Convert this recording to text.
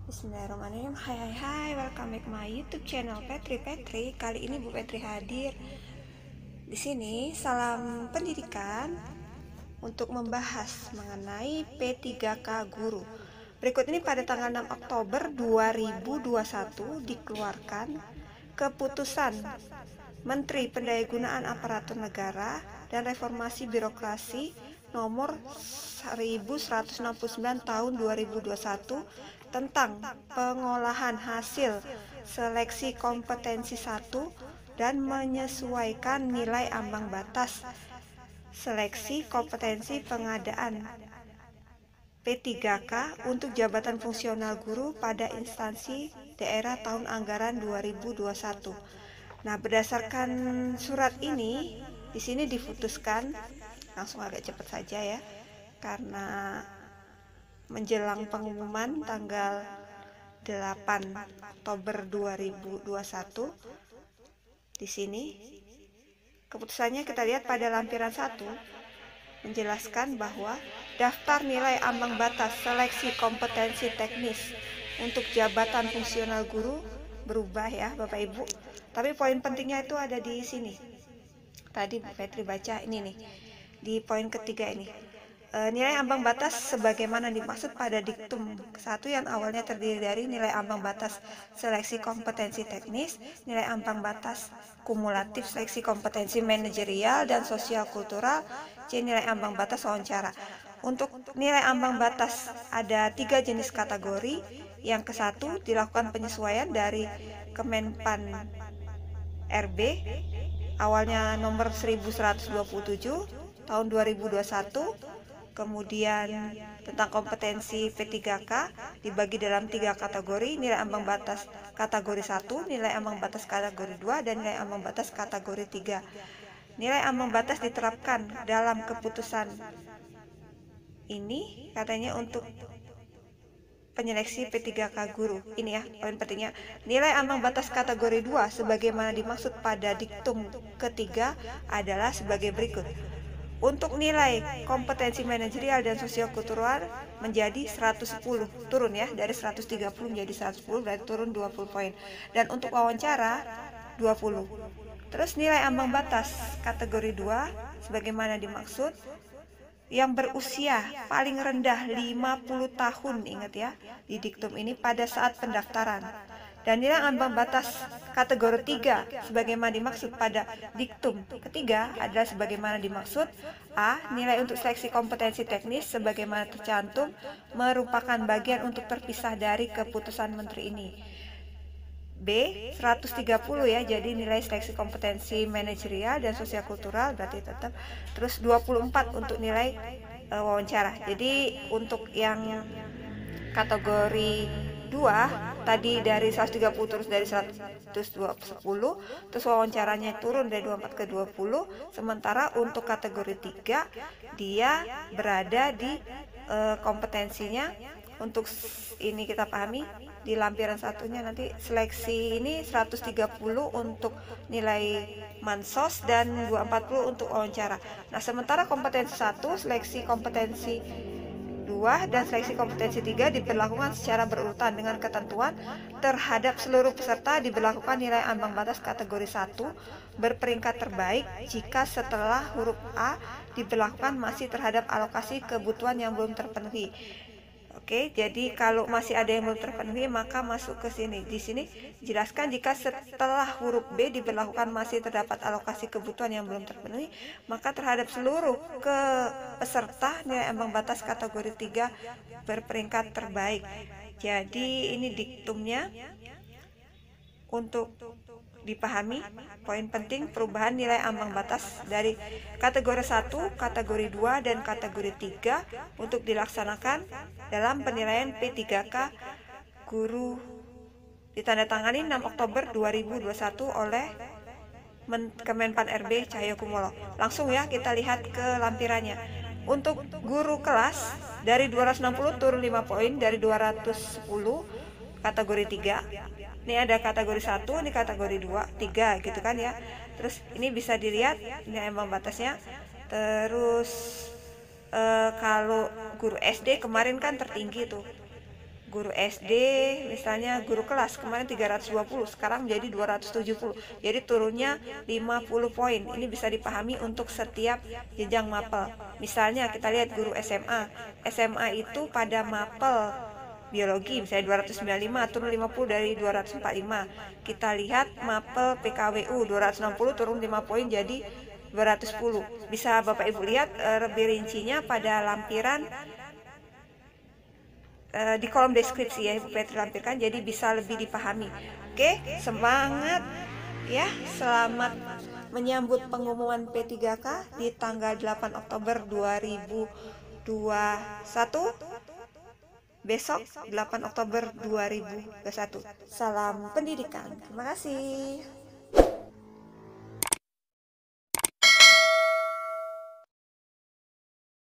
Bismillahirrahmanirrahim. Hai, welcome back my YouTube channel Petri. Kali ini Bu Petri hadir di sini salam pendidikan untuk membahas mengenai P3K guru. Berikut ini pada tanggal 6 Oktober 2021 dikeluarkan keputusan Menteri Pendayagunaan Aparatur Negara dan Reformasi Birokrasi nomor 1169 tahun 2021 tentang pengolahan hasil seleksi kompetensi 1 dan menyesuaikan nilai ambang batas seleksi kompetensi pengadaan P3K untuk jabatan fungsional guru pada instansi daerah tahun anggaran 2021. Nah, berdasarkan surat ini, di sini diputuskan, langsung agak cepat saja ya, karena menjelang pengumuman tanggal 8 Oktober 2021. Di sini keputusannya kita lihat pada lampiran 1 menjelaskan bahwa daftar nilai ambang batas seleksi kompetensi teknis untuk jabatan fungsional guru berubah ya Bapak Ibu. Tapi poin pentingnya itu ada di sini. Tadi Bu Petri baca ini nih, di poin ketiga ini. Nilai ambang batas sebagaimana dimaksud pada diktum 1 yang awalnya terdiri dari nilai ambang batas seleksi kompetensi teknis, nilai ambang batas kumulatif seleksi kompetensi manajerial dan sosial kultural, C nilai ambang batas wawancara. Untuk nilai ambang batas ada 3 jenis kategori. Yang ke-1 dilakukan penyesuaian dari Kemenpan RB awalnya nomor 1127 tahun 2021. Kemudian tentang kompetensi P3K dibagi dalam 3 kategori, nilai ambang batas kategori 1, nilai ambang batas kategori 2, dan nilai ambang batas kategori 3. Nilai ambang batas diterapkan dalam keputusan ini katanya untuk penyeleksi P3K guru. Ini ya poin pentingnya. Nilai ambang batas kategori 2 sebagaimana dimaksud pada diktum ketiga adalah sebagai berikut. Untuk nilai kompetensi manajerial dan sosiokultural menjadi 110, turun ya, dari 130 menjadi 110, berarti turun 20 poin. Dan untuk wawancara 20. Terus nilai ambang batas kategori 2 sebagaimana dimaksud yang berusia paling rendah 50 tahun, ingat ya, di diktum ini pada saat pendaftaran. Dan nilai ambang batas kategori 3 sebagaimana dimaksud pada diktum ketiga adalah sebagaimana dimaksud. A. Nilai untuk seleksi kompetensi teknis sebagaimana tercantum merupakan bagian untuk terpisah dari keputusan menteri ini. B. 130 ya, jadi nilai seleksi kompetensi manajerial dan sosial kultural berarti tetap. Terus 24 untuk nilai wawancara. Jadi untuk yang kategori 2 tadi dari 130 terus dari 110, terus wawancaranya turun dari 24 ke 20. Sementara untuk kategori 3 dia berada di kompetensinya untuk ini kita pahami di lampiran satunya nanti seleksi ini 130 untuk nilai mansos dan 240 untuk wawancara. Nah, sementara kompetensi 1, seleksi kompetensi 2 dan seleksi kompetensi 3 diberlakukan secara berurutan dengan ketentuan terhadap seluruh peserta diberlakukan nilai ambang batas kategori 1 berperingkat terbaik jika setelah huruf A diberlakukan masih terhadap alokasi kebutuhan yang belum terpenuhi. Oke, jadi kalau masih ada yang belum terpenuhi maka masuk ke sini. Di sini jelaskan jika setelah huruf B diberlakukan masih terdapat alokasi kebutuhan yang belum terpenuhi, maka terhadap seluruh peserta nilai ambang batas kategori 3 berperingkat terbaik. Jadi ini diktumnya untuk dipahami. Poin penting perubahan nilai ambang batas dari kategori 1, kategori 2, dan kategori 3 untuk dilaksanakan dalam penilaian P3K guru ditandatangani 6 Oktober 2021 oleh Kemenpan RB Cahyokumolo. Langsung ya kita lihat ke lampirannya. Untuk guru kelas dari 260 turun 5 poin dari 210 kategori 3. Ini ada kategori 1, ini kategori 2, 3 gitu kan ya. Terus ini bisa dilihat ini ambang batasnya. Terus kalau guru SD kemarin kan tertinggi tuh Guru SD misalnya guru kelas kemarin 320, sekarang menjadi 270. Jadi turunnya 50 poin. Ini bisa dipahami untuk setiap jenjang mapel. Misalnya kita lihat guru SMA. SMA itu pada mapel biologi misalnya 295 turun 50 dari 245. Kita lihat mapel PKWU 260 turun 5 poin jadi 210. Bisa Bapak Ibu lihat lebih rincinya pada lampiran di kolom deskripsi ya Ibu Petri lampirkan, jadi bisa lebih dipahami. Oke, semangat ya. Selamat menyambut pengumuman P3K di tanggal 8 Oktober 2021. Besok 8 Oktober 2021. Salam pendidikan. Terima kasih.